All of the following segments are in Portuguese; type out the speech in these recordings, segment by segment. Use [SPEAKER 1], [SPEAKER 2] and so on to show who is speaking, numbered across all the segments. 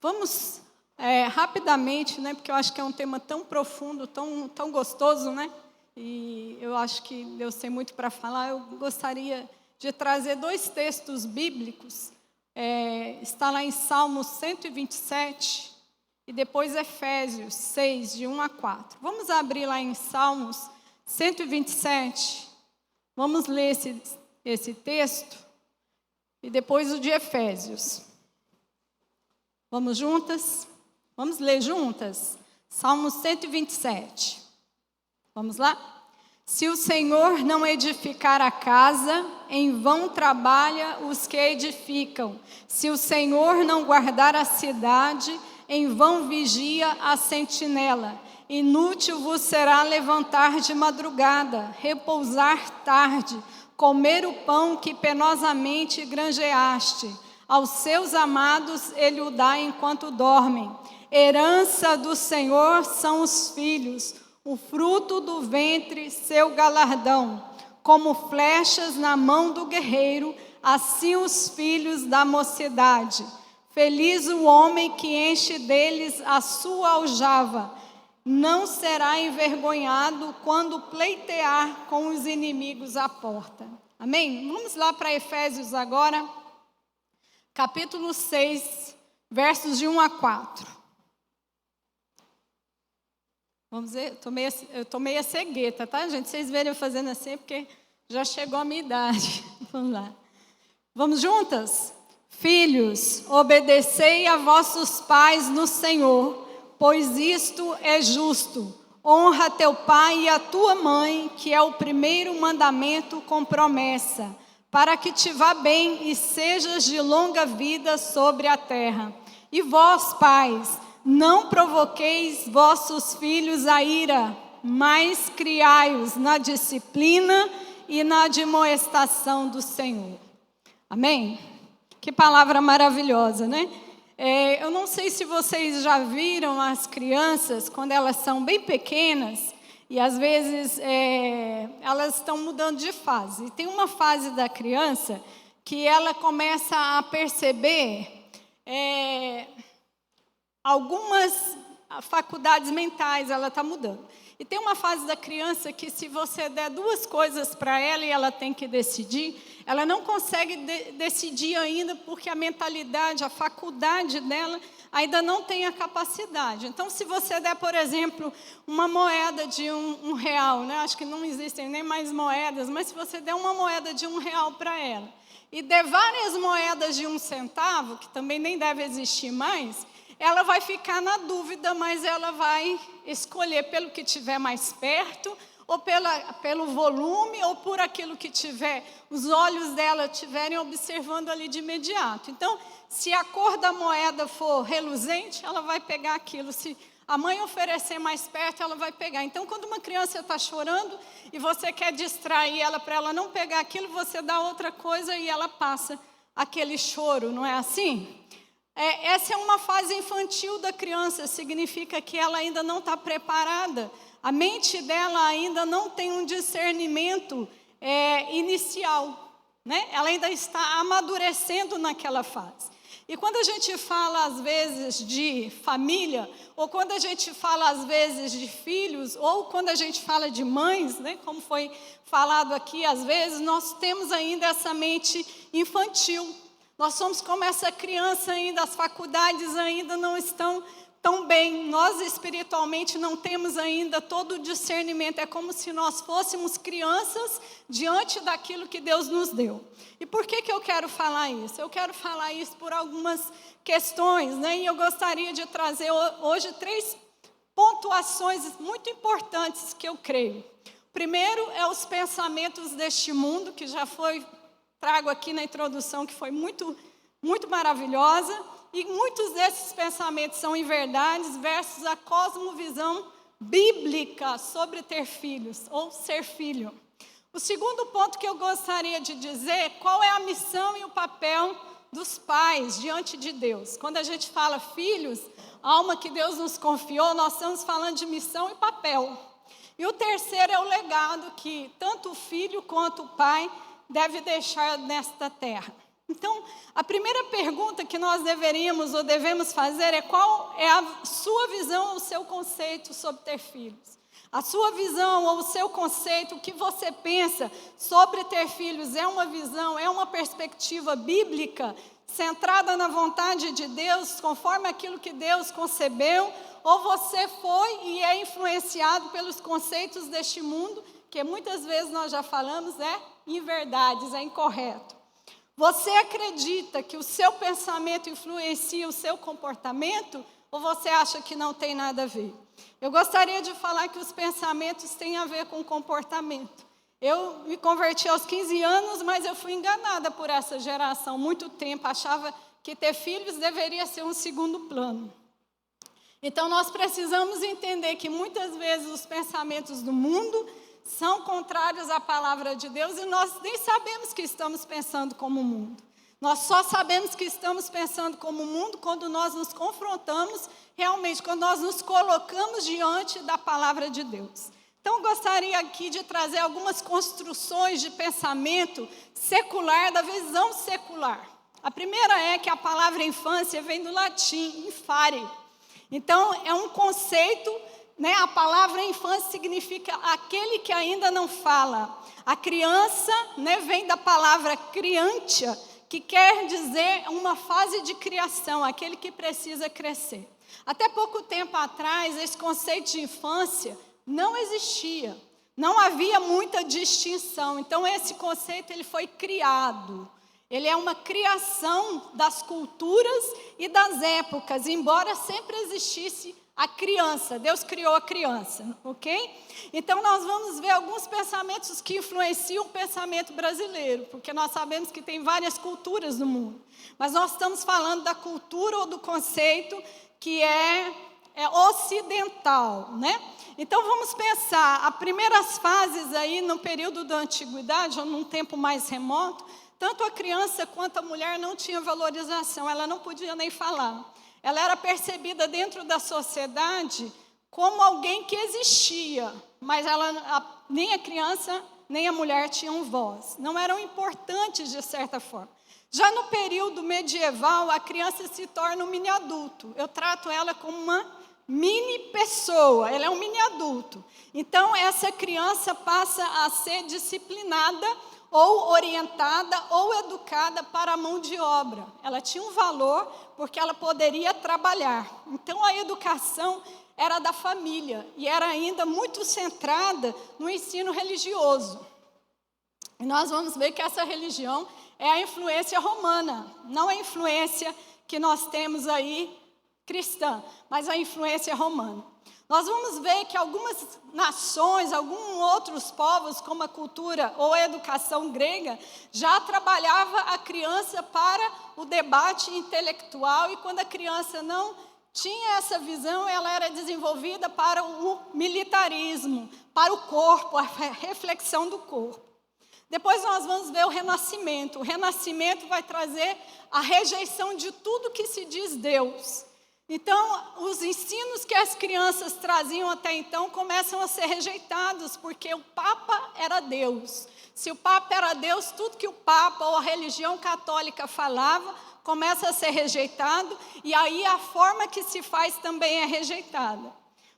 [SPEAKER 1] Vamos rapidamente, né, porque eu acho que é um tema tão profundo, tão gostoso, né? E eu acho que Deus tem muito para falar. Eu gostaria de trazer 2 textos bíblicos. Está lá em Salmos 127 e depois Efésios 6, de 1 a 4. Vamos abrir lá em Salmos 127. Vamos ler esse texto e depois o de Efésios. Vamos juntas? Vamos ler juntas? Salmos 127. Vamos lá? Se o Senhor não edificar a casa, em vão trabalha os que edificam. Se o Senhor não guardar a cidade, em vão vigia a sentinela. Inútil vos será levantar de madrugada, repousar tarde, comer o pão que penosamente granjeaste. Aos seus amados ele o dá enquanto dormem. Herança do Senhor são os filhos, o fruto do ventre, seu galardão. Como flechas na mão do guerreiro, assim os filhos da mocidade. Feliz o homem que enche deles a sua aljava. Não será envergonhado quando pleitear com os inimigos à porta. Amém? Vamos lá para Efésios agora, capítulo 6, versos de 1 a 4. Vamos ver, eu tomei a cegueta, tá, gente? Vocês verem eu fazendo assim, porque já chegou a minha idade. Vamos lá. Vamos juntas? Filhos, obedecei a vossos pais no Senhor, pois isto é justo. Honra teu pai e a tua mãe, que é o primeiro mandamento com promessa, para que te vá bem e sejas de longa vida sobre a terra. E vós, pais, não provoqueis vossos filhos a ira, mas criai-os na disciplina e na admoestação do Senhor. Amém? Que palavra maravilhosa, né? Eu não sei se vocês já viram as crianças, quando elas são bem pequenas, e às vezes elas estão mudando de fase. E tem uma fase da criança que ela começa a perceber algumas faculdades mentais, ela está mudando. E tem uma fase da criança que, se você der 2 coisas para ela e ela tem que decidir, ela não consegue decidir ainda, porque a mentalidade, a faculdade dela ainda não tem a capacidade. Então, se você der, por exemplo, uma moeda de um real, né? Acho que não existem nem mais moedas, mas se você der uma moeda de R$1 para ela e der várias moedas de 1 centavo, que também nem deve existir mais, ela vai ficar na dúvida, mas ela vai escolher pelo que tiver mais perto, ou pelo volume, ou por aquilo que tiver, os olhos dela estiverem observando ali de imediato. Então, se a cor da moeda for reluzente, ela vai pegar aquilo. Se a mãe oferecer mais perto, ela vai pegar. Então, quando uma criança está chorando e você quer distrair ela para ela não pegar aquilo, você dá outra coisa e ela passa aquele choro, não é assim? Essa é uma fase infantil da criança, significa que ela ainda não está preparada. A mente dela ainda não tem um discernimento inicial, né? Ela ainda está amadurecendo naquela fase. E quando a gente fala, às vezes, de família, ou quando a gente fala, às vezes, de filhos, ou quando a gente fala de mães, né, como foi falado aqui, às vezes, nós temos ainda essa mente infantil. Nós somos como essa criança ainda, as faculdades ainda não estão tão bem. Nós espiritualmente não temos ainda todo o discernimento. É como se nós fôssemos crianças diante daquilo que Deus nos deu. E por que eu quero falar isso? Eu quero falar isso por algumas questões, né? E eu gostaria de trazer hoje 3 pontuações muito importantes que eu creio. Primeiro é os pensamentos deste mundo, que já trago aqui na introdução, que foi muito, muito maravilhosa, e muitos desses pensamentos são inverdades versus a cosmovisão bíblica sobre ter filhos, ou ser filho. O segundo ponto que eu gostaria de dizer, qual é a missão e o papel dos pais diante de Deus. Quando a gente fala filhos, alma que Deus nos confiou, nós estamos falando de missão e papel. E o terceiro é o legado que tanto o filho quanto o pai deve deixar nesta terra. Então, a primeira pergunta que nós deveríamos ou devemos fazer é: qual é a sua visão ou o seu conceito sobre ter filhos? A sua visão ou o seu conceito, o que você pensa sobre ter filhos, é uma visão, é uma perspectiva bíblica, centrada na vontade de Deus, conforme aquilo que Deus concebeu? Ou você foi e é influenciado pelos conceitos deste mundo, que muitas vezes nós já falamos, é inverdades, é incorreto? Você acredita que o seu pensamento influencia o seu comportamento, ou você acha que não tem nada a ver? Eu gostaria de falar que os pensamentos têm a ver com o comportamento. Eu me converti aos 15 anos, mas eu fui enganada por essa geração. Muito tempo achava que ter filhos deveria ser um segundo plano. Então nós precisamos entender que muitas vezes os pensamentos do mundo são contrários à palavra de Deus, e nós nem sabemos que estamos pensando como o mundo. Nós só sabemos que estamos pensando como o mundo quando nós nos confrontamos, realmente, quando nós nos colocamos diante da palavra de Deus. Então, eu gostaria aqui de trazer algumas construções de pensamento secular, da visão secular. A primeira é que a palavra infância vem do latim, infare. Então, é um conceito, né? A palavra infância significa aquele que ainda não fala. A criança, né, vem da palavra criantia, que quer dizer uma fase de criação, aquele que precisa crescer. Até pouco tempo atrás, esse conceito de infância não existia. Não havia muita distinção. Então, esse conceito ele foi criado. Ele é uma criação das culturas e das épocas, embora sempre existisse a criança. Deus criou a criança, ok? Então, nós vamos ver alguns pensamentos que influenciam o pensamento brasileiro, porque nós sabemos que tem várias culturas no mundo. Mas nós estamos falando da cultura ou do conceito que é ocidental, né? Então, vamos pensar, as primeiras fases aí no período da antiguidade, ou num tempo mais remoto, tanto a criança quanto a mulher não tinham valorização, ela não podia nem falar. Ela era percebida dentro da sociedade como alguém que existia, mas nem a criança nem a mulher tinham voz. Não eram importantes de certa forma. Já no período medieval, a criança se torna um mini adulto. Eu trato ela como uma mini pessoa, ela é um mini adulto. Então, essa criança passa a ser disciplinada, ou orientada, ou educada para a mão de obra. Ela tinha um valor porque ela poderia trabalhar. Então, a educação era da família e era ainda muito centrada no ensino religioso. E nós vamos ver que essa religião é a influência romana, não a influência que nós temos aí cristã, mas a influência romana. Nós vamos ver que algumas nações, alguns outros povos, como a cultura ou a educação grega, já trabalhava a criança para o debate intelectual, e quando a criança não tinha essa visão, ela era desenvolvida para o militarismo, para o corpo, a reflexão do corpo. Depois nós vamos ver o Renascimento. O Renascimento vai trazer a rejeição de tudo que se diz Deus. Então, os ensinos que as crianças traziam até então começam a ser rejeitados, porque o Papa era Deus. Se o Papa era Deus, tudo que o Papa ou a religião católica falava começa a ser rejeitado, e aí a forma que se faz também é rejeitada.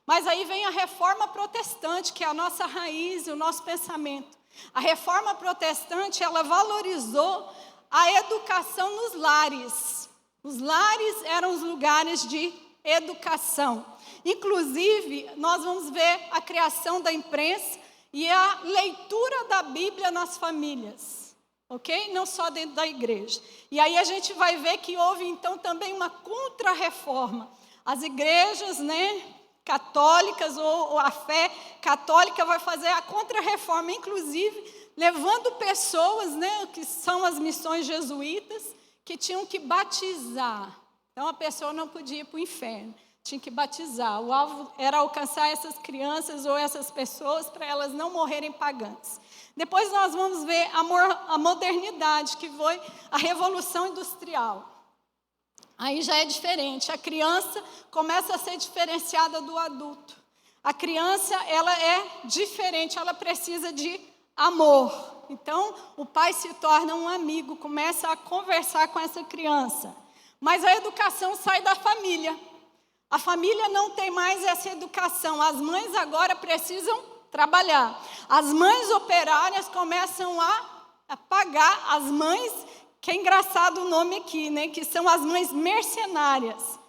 [SPEAKER 1] Mas aí vem a Reforma Protestante, que é a nossa raiz e o nosso pensamento. A Reforma Protestante, ela valorizou a educação nos lares. Os lares eram os lugares de educação. Inclusive, nós vamos ver a criação da imprensa e a leitura da Bíblia nas famílias, ok? Não só dentro da igreja. E aí a gente vai ver que houve, então, também uma contra-reforma. As igrejas, né, católicas ou a fé católica vai fazer a contra-reforma, inclusive levando pessoas, né, que são as missões jesuítas, que tinham que batizar. Então, a pessoa não podia ir para o inferno, tinha que batizar. O alvo era alcançar essas crianças ou essas pessoas para elas não morrerem pagãs. Depois nós vamos ver a modernidade, que foi a Revolução Industrial. Aí já é diferente. A criança começa a ser diferenciada do adulto. A criança, ela é diferente, ela precisa de amor. Então, o pai se torna um amigo, começa a conversar com essa criança. Mas a educação sai da família. A família não tem mais essa educação. As mães agora precisam trabalhar. As mães operárias começam a pagar as mães, que é engraçado o nome aqui, né? Que são as mães mercenárias.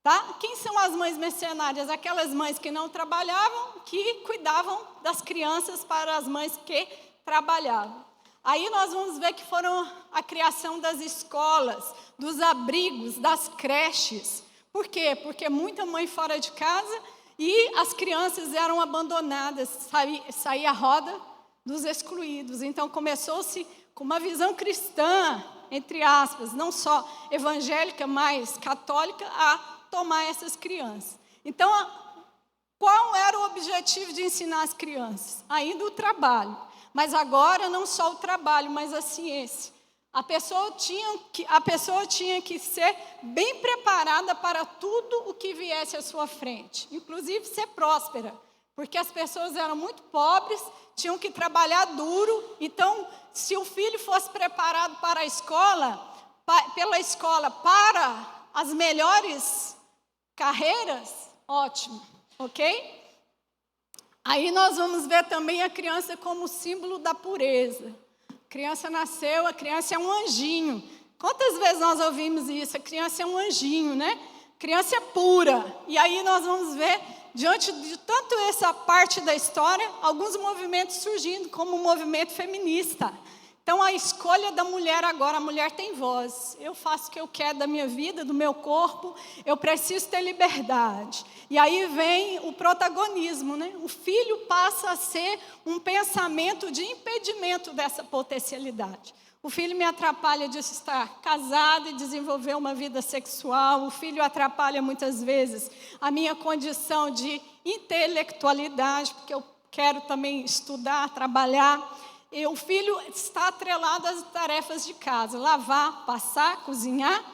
[SPEAKER 1] Tá? Quem são as mães mercenárias? Aquelas mães que não trabalhavam, que cuidavam das crianças para as mães que trabalhavam. Aí nós vamos ver que foram a criação das escolas, dos abrigos, das creches. Por quê? Porque muita mãe fora de casa e as crianças eram abandonadas, saía a roda dos excluídos. Então começou-se com uma visão cristã, entre aspas, não só evangélica, mas católica, a tomar essas crianças. Então, qual era o objetivo de ensinar as crianças? Ainda o trabalho. Mas agora não só o trabalho, mas a ciência. A pessoa tinha que ser bem preparada para tudo o que viesse à sua frente. Inclusive ser próspera. Porque as pessoas eram muito pobres, tinham que trabalhar duro. Então, se o filho fosse preparado para a escola, pela escola para as melhores carreiras, ótimo, ok? Aí nós vamos ver também a criança como símbolo da pureza. A criança nasceu, a criança é um anjinho. Quantas vezes nós ouvimos isso? A criança é um anjinho, né? A criança é pura. E aí nós vamos ver, diante de tanto essa parte da história, alguns movimentos surgindo, como o movimento feminista. Então, a escolha da mulher agora, a mulher tem voz. Eu faço o que eu quero da minha vida, do meu corpo, eu preciso ter liberdade. E aí vem o protagonismo, né? O filho passa a ser um pensamento de impedimento dessa potencialidade. O filho me atrapalha de estar casado e desenvolver uma vida sexual. O filho atrapalha muitas vezes a minha condição de intelectualidade, porque eu quero também estudar, trabalhar. E o filho está atrelado às tarefas de casa, lavar, passar, cozinhar.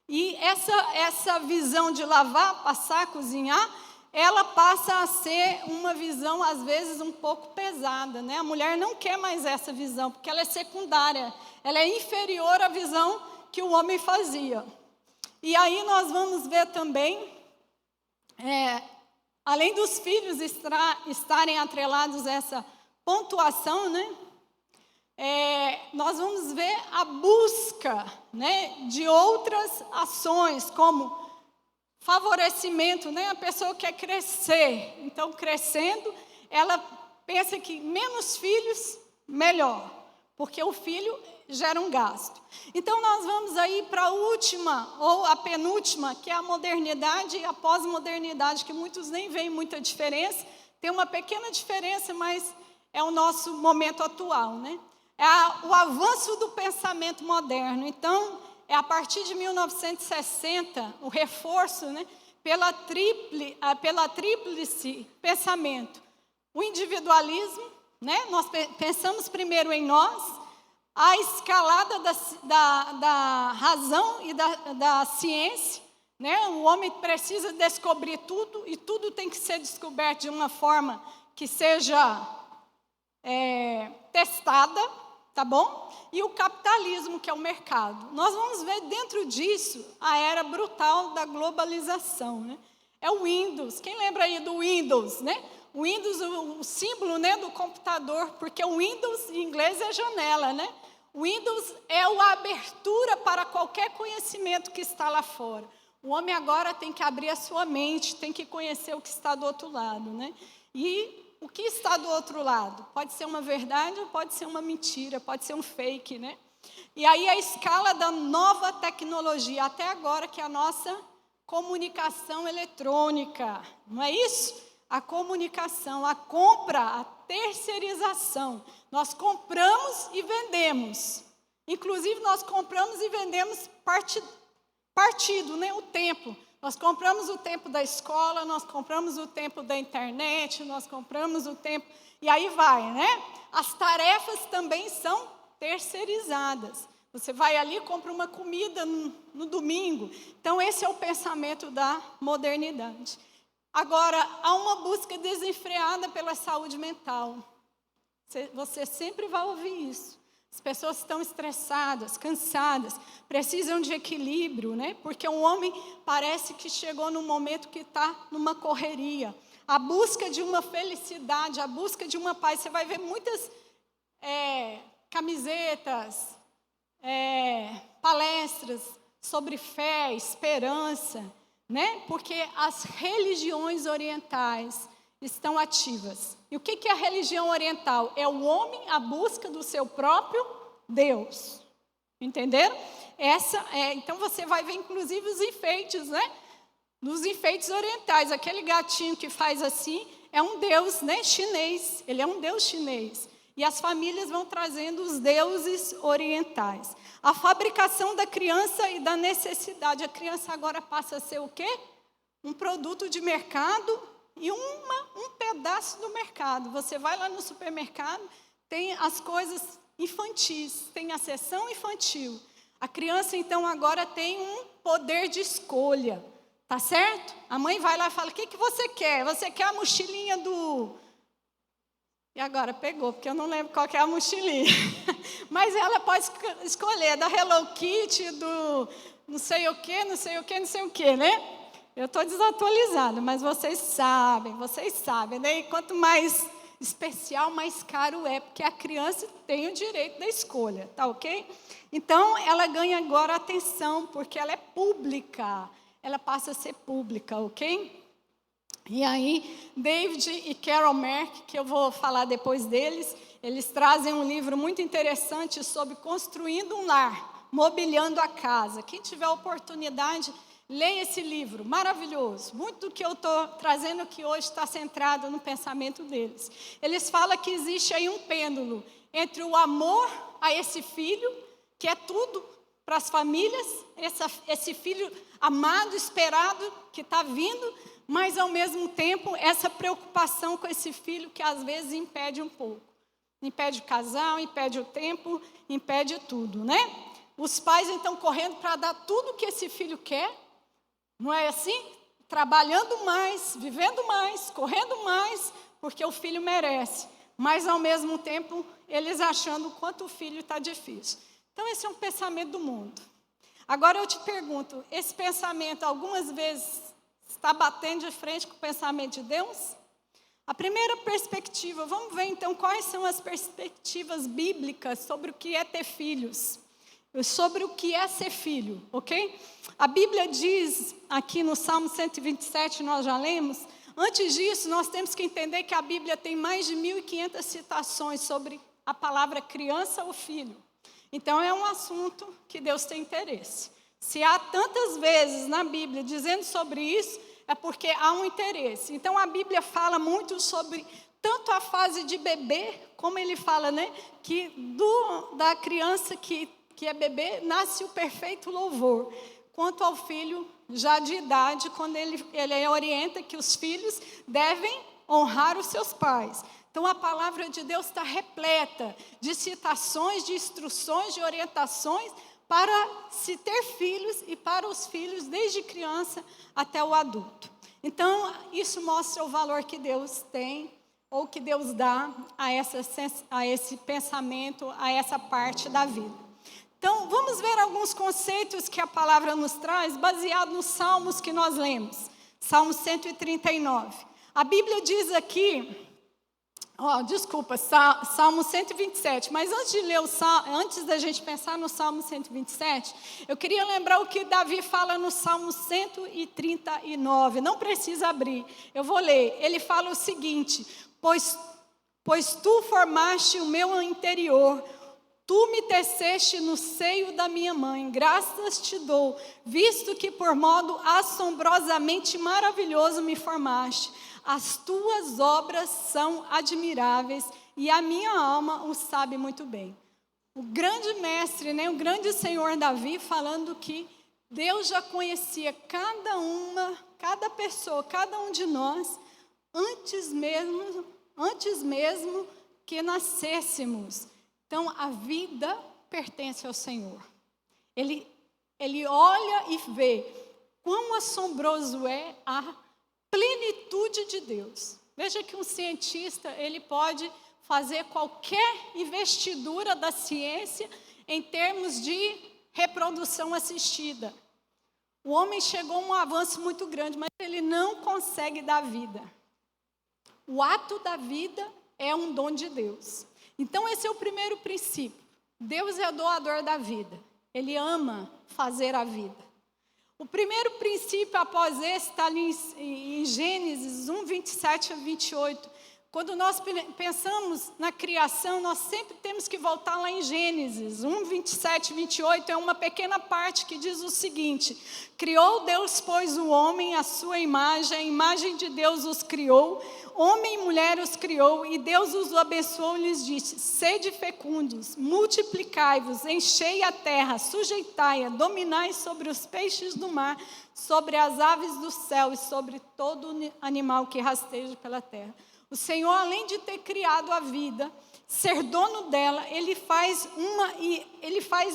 [SPEAKER 1] E essa visão de lavar, passar, cozinhar, ela passa a ser uma visão, às vezes, um pouco pesada, né? A mulher não quer mais essa visão, porque ela é secundária, ela é inferior à visão que o homem fazia. E aí nós vamos ver também, além dos filhos estarem atrelados a essa pontuação, né? Nós vamos ver a busca, né, de outras ações, como favorecimento, né? A pessoa quer crescer, então crescendo, ela pensa que menos filhos, melhor, porque o filho gera um gasto. Então nós vamos aí para a última, ou a penúltima, que é a modernidade e a pós-modernidade, que muitos nem veem muita diferença, tem uma pequena diferença, mas é o nosso momento atual, né? É o avanço do pensamento moderno. Então, é a partir de 1960, o reforço, né, pela tríplice pensamento. O individualismo, né, nós pensamos primeiro em nós, a escalada da razão e da ciência, né? O homem precisa descobrir tudo, e tudo tem que ser descoberto de uma forma que seja testada, tá bom? E o capitalismo, que é o mercado. Nós vamos ver dentro disso a era brutal da globalização, né? É o Windows. Quem lembra aí do Windows, né? O Windows, o símbolo, né, do computador, porque o Windows em inglês é janela, né? O Windows é a abertura para qualquer conhecimento que está lá fora. O homem agora tem que abrir a sua mente, tem que conhecer o que está do outro lado, né? E o que está do outro lado? Pode ser uma verdade ou pode ser uma mentira, pode ser um fake, né? E aí a escala da nova tecnologia, até agora, que é a nossa comunicação eletrônica, não é isso? A comunicação, a compra, a terceirização. Nós compramos e vendemos. Inclusive, nós compramos e vendemos partido, né? O tempo. Nós compramos o tempo da escola, nós compramos o tempo da internet, nós compramos o tempo... E aí vai, né? As tarefas também são terceirizadas. Você vai ali e compra uma comida no domingo. Então, esse é o pensamento da modernidade. Agora, há uma busca desenfreada pela saúde mental. Você sempre vai ouvir isso. As pessoas estão estressadas, cansadas, precisam de equilíbrio, né? Porque o homem parece que chegou num momento que está numa correria. A busca de uma felicidade, a busca de uma paz. Você vai ver muitas camisetas, palestras sobre fé, esperança, né? Porque as religiões orientais estão ativas. E o que é a religião oriental? É o homem à busca do seu próprio Deus. Entenderam? Então você vai ver inclusive os enfeites, né? Nos enfeites orientais, aquele gatinho que faz assim é um deus, né, chinês. Ele é um deus chinês. E as famílias vão trazendo os deuses orientais. A fabricação da criança e da necessidade. A criança agora passa a ser o quê? Um produto de mercado e um pedaço do mercado. Você vai lá no supermercado, tem as coisas infantis, tem a seção infantil. A criança, então, agora tem um poder de escolha. Tá certo? A mãe vai lá e fala, o que você quer? Você quer a mochilinha do... E agora pegou, porque eu não lembro qual que é a mochilinha. Mas ela pode escolher, da Hello Kitty, do não sei o quê, não sei o quê, não sei o quê, né? Eu estou desatualizada, mas vocês sabem, né? E quanto mais especial, mais caro é, porque a criança tem o direito da escolha, tá ok? Então, ela ganha agora atenção, porque ela é pública. Ela passa a ser pública, ok? E aí, David e Carol Merck, que eu vou falar depois deles, eles trazem um livro muito interessante sobre construindo um lar, mobiliando a casa. Quem tiver oportunidade, leia esse livro, maravilhoso. Muito do que eu estou trazendo aqui hoje está centrado no pensamento deles. Eles falam que existe aí um pêndulo entre o amor a esse filho, que é tudo para as famílias, esse filho amado, esperado, que está vindo, mas ao mesmo tempo essa preocupação com esse filho que às vezes impede um pouco. Impede o casal, impede o tempo, impede tudo, né? Os pais então correndo para dar tudo que esse filho quer, não é assim? Trabalhando mais, vivendo mais, correndo mais, porque o filho merece. Mas ao mesmo tempo eles achando o quanto o filho está difícil. Então, esse é um pensamento do mundo. Agora eu te pergunto, esse pensamento algumas vezes está batendo de frente com o pensamento de Deus? A primeira perspectiva, vamos ver então quais são as perspectivas bíblicas sobre o que é ter filhos, sobre o que é ser filho, ok? A Bíblia diz aqui no Salmo 127, nós já lemos. Antes disso, nós temos que entender que a Bíblia tem mais de 1.500 citações sobre a palavra criança ou filho. Então, é um assunto que Deus tem interesse. Se há tantas vezes na Bíblia dizendo sobre isso, é porque há um interesse. Então, a Bíblia fala muito sobre tanto a fase de bebê, como ele fala, né? Que da criança que é bebê, nasce o perfeito louvor. Quanto ao filho já de idade, quando ele orienta que os filhos devem honrar os seus pais. Então, a palavra de Deus está repleta de citações, de instruções, de orientações para se ter filhos e para os filhos desde criança até o adulto. Então, isso mostra o valor que Deus tem ou que Deus dá a esse pensamento, a essa parte da vida. Então, vamos ver alguns conceitos que a palavra nos traz, baseado nos salmos que nós lemos. Salmo 139. A Bíblia diz aqui... Salmo 127, mas antes da gente pensar no Salmo 127, eu queria lembrar o que Davi fala no Salmo 139, não precisa abrir, eu vou ler. Ele fala o seguinte: pois tu formaste o meu interior, tu me teceste no seio da minha mãe, graças te dou, visto que por modo assombrosamente maravilhoso me formaste. As tuas obras são admiráveis e a minha alma o sabe muito bem. O grande mestre, né, o grande Senhor Davi, falando que Deus já conhecia cada pessoa, cada um de nós, antes mesmo que nascêssemos. Então, a vida pertence ao Senhor. Ele olha e vê quão assombroso é a plenitude de Deus. Veja que um cientista, ele pode fazer qualquer investidura da ciência em termos de reprodução assistida. O homem chegou a um avanço muito grande, mas ele não consegue dar vida. O ato da vida é um dom de Deus. Então, esse é o primeiro princípio. Deus é o doador da vida. Ele ama fazer a vida. O primeiro princípio após esse está ali em Gênesis 1, 27 a 28. Quando nós pensamos na criação, nós sempre temos que voltar lá em Gênesis 1, 27 e 28. É uma pequena parte que diz o seguinte: criou Deus, pois, o homem à sua imagem, a imagem de Deus os criou, homem e mulher os criou, e Deus os abençoou e lhes disse: sede fecundos, multiplicai-vos, enchei a terra, sujeitai-a, dominai sobre os peixes do mar, sobre as aves do céu e sobre todo animal que rasteja pela terra. O Senhor, além de ter criado a vida, ser dono dela, Ele faz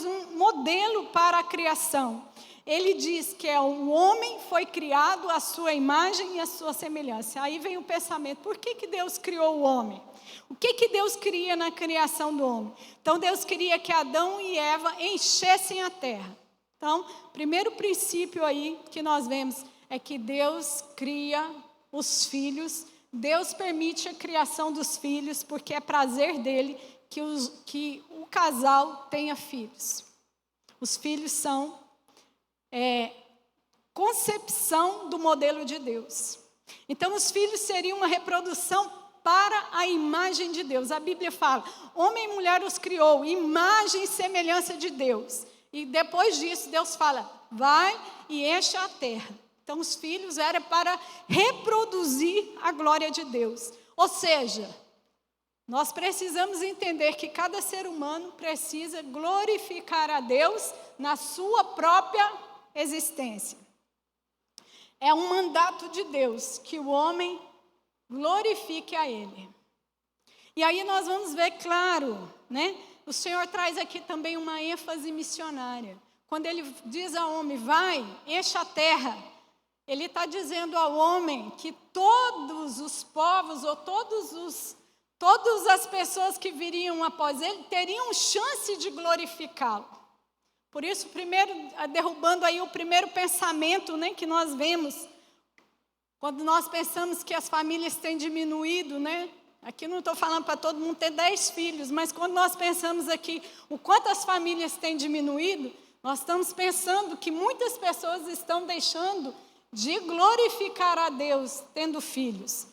[SPEAKER 1] um modelo para a criação. Ele diz que o homem foi criado à sua imagem e à sua semelhança. Aí vem o pensamento: por que Deus criou o homem? O que Deus queria na criação do homem? Então, Deus queria que Adão e Eva enchessem a terra. Então, primeiro princípio aí que nós vemos é que Deus cria os filhos. Deus permite a criação dos filhos, porque é prazer dele que o casal tenha filhos. Os filhos são concepção do modelo de Deus. Então, os filhos seriam uma reprodução para a imagem de Deus. A Bíblia fala: homem e mulher os criou, imagem e semelhança de Deus. E depois disso, Deus fala: vai e encha a terra. Então, os filhos eram para reproduzir a glória de Deus. Ou seja, nós precisamos entender que cada ser humano precisa glorificar a Deus na sua própria existência. É um mandato de Deus que o homem glorifique a Ele. E aí nós vamos ver, claro, né? O Senhor traz aqui também uma ênfase missionária. Quando Ele diz ao homem: vai, encha a terra, Ele está dizendo ao homem que todos os povos, ou todas as pessoas que viriam após Ele, teriam chance de glorificá-lo. Por isso, primeiro, derrubando aí o primeiro pensamento, né, que nós vemos, quando nós pensamos que as famílias têm diminuído, né? Aqui não estou falando para todo mundo ter 10 filhos, mas quando nós pensamos aqui o quanto as famílias têm diminuído, nós estamos pensando que muitas pessoas estão deixando de glorificar a Deus tendo filhos.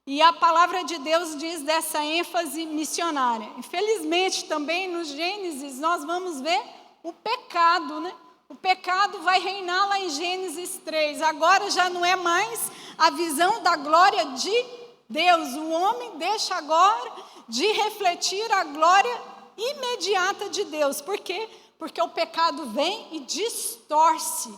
[SPEAKER 1] E a palavra de Deus diz dessa ênfase missionária. Infelizmente, também no Gênesis, nós vamos ver o pecado, né? O pecado vai reinar lá em Gênesis 3. Agora já não é mais a visão da glória de Deus. O homem deixa agora de refletir a glória imediata de Deus. Por quê? Porque o pecado vem e distorce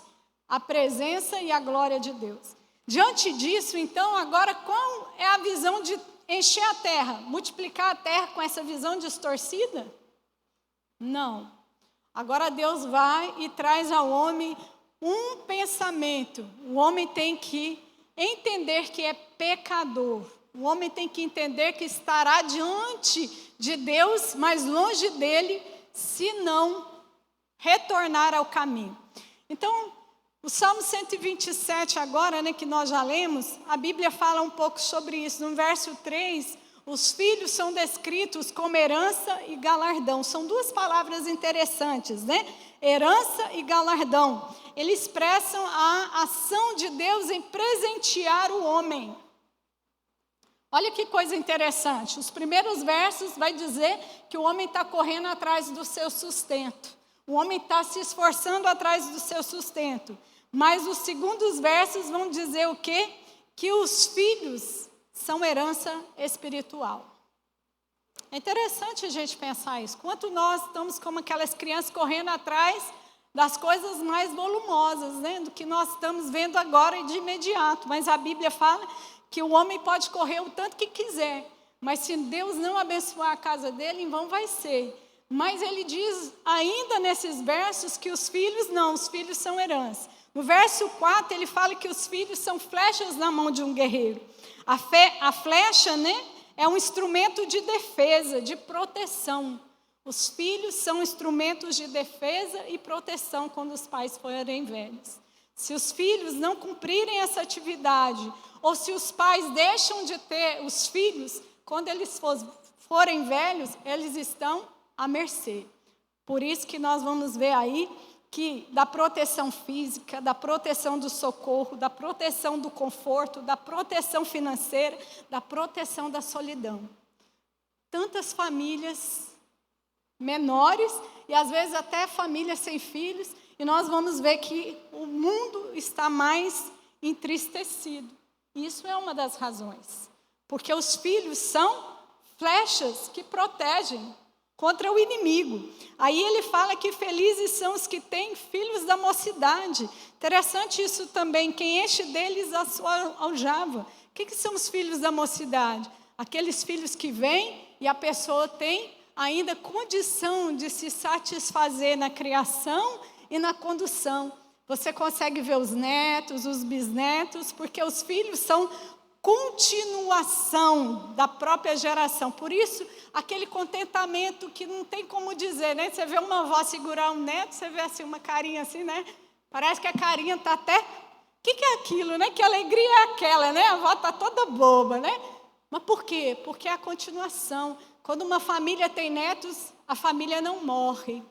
[SPEAKER 1] a presença e a glória de Deus. Diante disso, então, agora qual é a visão de encher a terra? Multiplicar a terra com essa visão distorcida? Não. Agora Deus vai e traz ao homem um pensamento. O homem tem que entender que é pecador. O homem tem que entender que estará diante de Deus, mas longe dele, se não retornar ao caminho. Então, o Salmo 127 agora, né, que nós já lemos, a Bíblia fala um pouco sobre isso. No verso 3, os filhos são descritos como herança e galardão. São duas palavras interessantes, né? Herança e galardão. Eles expressam a ação de Deus em presentear o homem. Olha que coisa interessante. Os primeiros versos vai dizer que o homem está correndo atrás do seu sustento. O homem está se esforçando atrás do seu sustento. Mas os segundos versos vão dizer o quê? Que os filhos são herança espiritual. É interessante a gente pensar isso. Quanto nós estamos como aquelas crianças correndo atrás das coisas mais volumosas, né, do que nós estamos vendo agora e de imediato. Mas a Bíblia fala que o homem pode correr o tanto que quiser, mas se Deus não abençoar a casa dele, em vão vai ser. Mas ele diz ainda nesses versos que os filhos não, os filhos são herança. No verso 4 ele fala que os filhos são flechas na mão de um guerreiro. A flecha, né, é um instrumento de defesa, de proteção. Os filhos são instrumentos de defesa e proteção quando os pais forem velhos. Se os filhos não cumprirem essa atividade, ou se os pais deixam de ter os filhos, quando eles forem velhos, eles estão à mercê. Por isso que nós vamos ver aí que da proteção física, da proteção do socorro, da proteção do conforto, da proteção financeira, da proteção da solidão. Tantas famílias menores e às vezes até famílias sem filhos, e nós vamos ver que o mundo está mais entristecido. Isso é uma das razões, porque os filhos são flechas que protegem contra o inimigo. Aí ele fala que felizes são os que têm filhos da mocidade. Interessante isso também, quem enche deles a sua aljava. O que são os filhos da mocidade? Aqueles filhos que vêm e a pessoa tem ainda condição de se satisfazer na criação e na condução. Você consegue ver os netos, os bisnetos, porque os filhos são continuação da própria geração. Por isso, aquele contentamento que não tem como dizer, né? Você vê uma avó segurar um neto, você vê assim uma carinha assim, né? Parece que a carinha está até... O que é aquilo, né? Que alegria é aquela, né? A avó está toda boba, né? Mas por quê? Porque é a continuação. Quando uma família tem netos, a família não morre.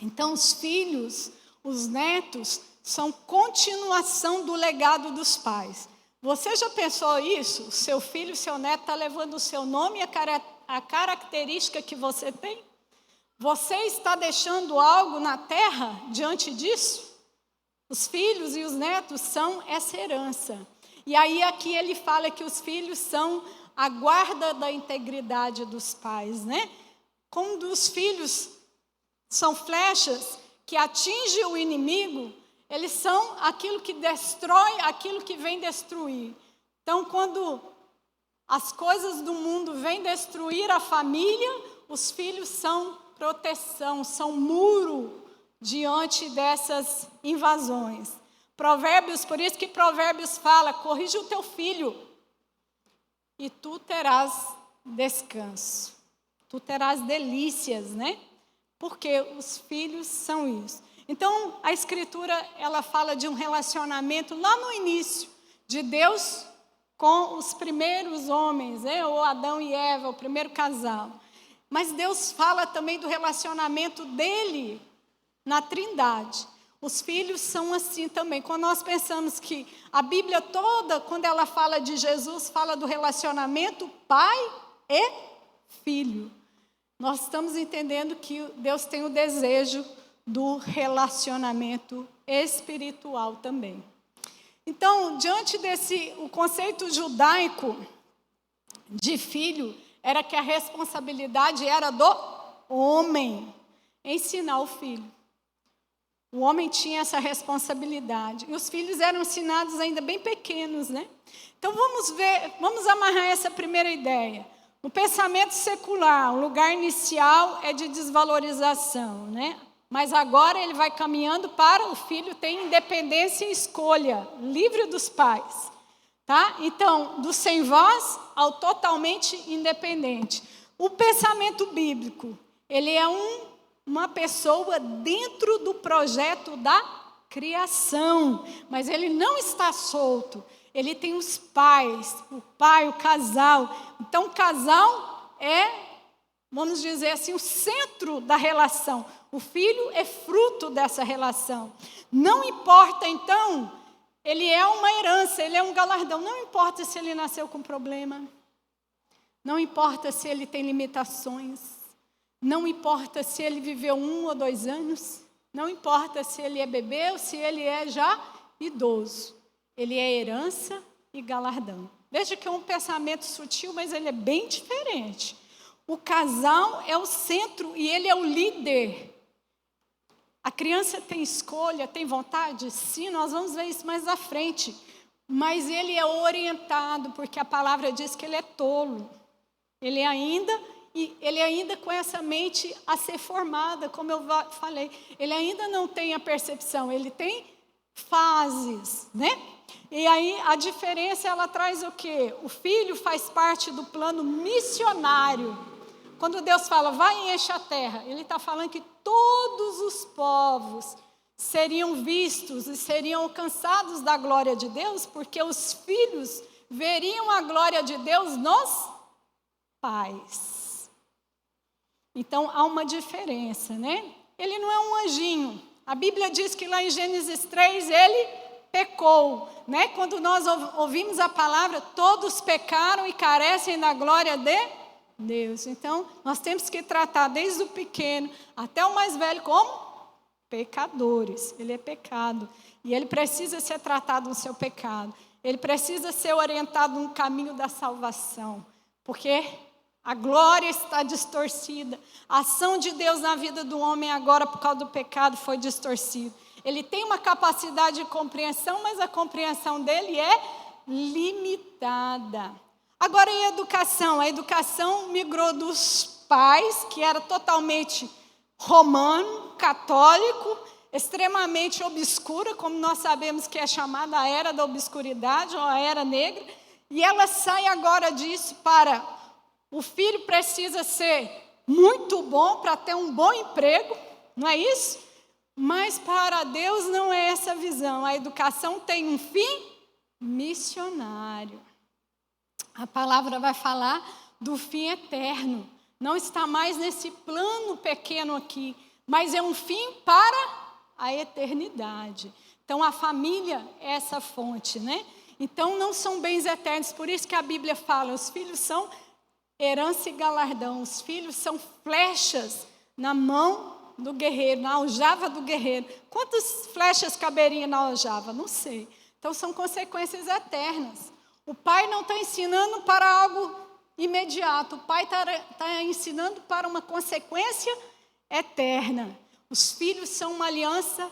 [SPEAKER 1] Então, os filhos, os netos, são continuação do legado dos pais. Você já pensou isso? O seu filho, o seu neto está levando o seu nome e a característica que você tem? Você está deixando algo na terra diante disso? Os filhos e os netos são essa herança. E aí aqui ele fala que os filhos são a guarda da integridade dos pais, né? Quando os filhos são flechas que atingem o inimigo, eles são aquilo que destrói, aquilo que vem destruir. Então, quando as coisas do mundo vêm destruir a família, os filhos são proteção, são muro diante dessas invasões. Provérbios, por isso que Provérbios fala, corrige o teu filho e tu terás descanso. Tu terás delícias, né? Porque os filhos são isso. Então, a Escritura, ela fala de um relacionamento lá no início, de Deus com os primeiros homens, né? Ou Adão e Eva, o primeiro casal. Mas Deus fala também do relacionamento dele na Trindade. Os filhos são assim também. Quando nós pensamos que a Bíblia toda, quando ela fala de Jesus, fala do relacionamento pai e filho. Nós estamos entendendo que Deus tem o desejo do relacionamento espiritual também. Então, diante o conceito judaico de filho, era que a responsabilidade era do homem ensinar o filho. O homem tinha essa responsabilidade. E os filhos eram ensinados ainda bem pequenos, né? Então, vamos amarrar essa primeira ideia. No pensamento secular, o lugar inicial é de desvalorização, né? Mas agora ele vai caminhando para o filho ter independência e escolha, livre dos pais. Tá? Então, do sem voz ao totalmente independente. O pensamento bíblico, ele é uma pessoa dentro do projeto da criação, mas ele não está solto. Ele tem os pais, o pai, o casal. Então, o casal é, vamos dizer assim, o centro da relação. O filho é fruto dessa relação. Não importa, então, ele é uma herança, ele é um galardão. Não importa se ele nasceu com problema. Não importa se ele tem limitações. Não importa se ele viveu 1 ou 2 anos. Não importa se ele é bebê ou se ele é já idoso. Ele é herança e galardão. Veja que é um pensamento sutil, mas ele é bem diferente. O casal é o centro e ele é o líder. A criança tem escolha, tem vontade? Sim, nós vamos ver isso mais à frente. Mas ele é orientado, porque a palavra diz que ele é tolo. Ele ainda com essa mente a ser formada, como eu falei. Ele ainda não tem a percepção, ele tem fases, né? E aí a diferença, ela traz o quê? O filho faz parte do plano missionário. Quando Deus fala, vai e enche a terra, Ele está falando que todos os povos seriam vistos e seriam alcançados da glória de Deus, porque os filhos veriam a glória de Deus nos pais. Então há uma diferença, né? Ele não é um anjinho. A Bíblia diz que lá em Gênesis 3 ele pecou, né? Quando nós ouvimos a palavra, todos pecaram e carecem da glória de Deus. Então, nós temos que tratar desde o pequeno até o mais velho como pecadores. Ele é pecado e ele precisa ser tratado no seu pecado. Ele precisa ser orientado no caminho da salvação, porque a glória está distorcida. A ação de Deus na vida do homem agora, por causa do pecado, foi distorcida. Ele tem uma capacidade de compreensão, mas a compreensão dele é limitada. Agora, em educação? A educação migrou dos pais, que era totalmente romano, católico, extremamente obscura, como nós sabemos que é chamada a era da obscuridade, ou a era negra, e ela sai agora disso para o filho precisa ser muito bom para ter um bom emprego, não é isso? Mas para Deus não é essa visão. A educação tem um fim missionário. A palavra vai falar do fim eterno. Não está mais nesse plano pequeno aqui, mas é um fim para a eternidade. Então a família é essa fonte, né? Então não são bens eternos, por isso que a Bíblia fala, os filhos são herança e galardão. Os filhos são flechas na mão do guerreiro, na aljava do guerreiro. Quantas flechas caberiam na aljava? Não sei. Então são consequências eternas. O pai não está ensinando para algo imediato. O pai está ensinando para uma consequência eterna. Os filhos são uma aliança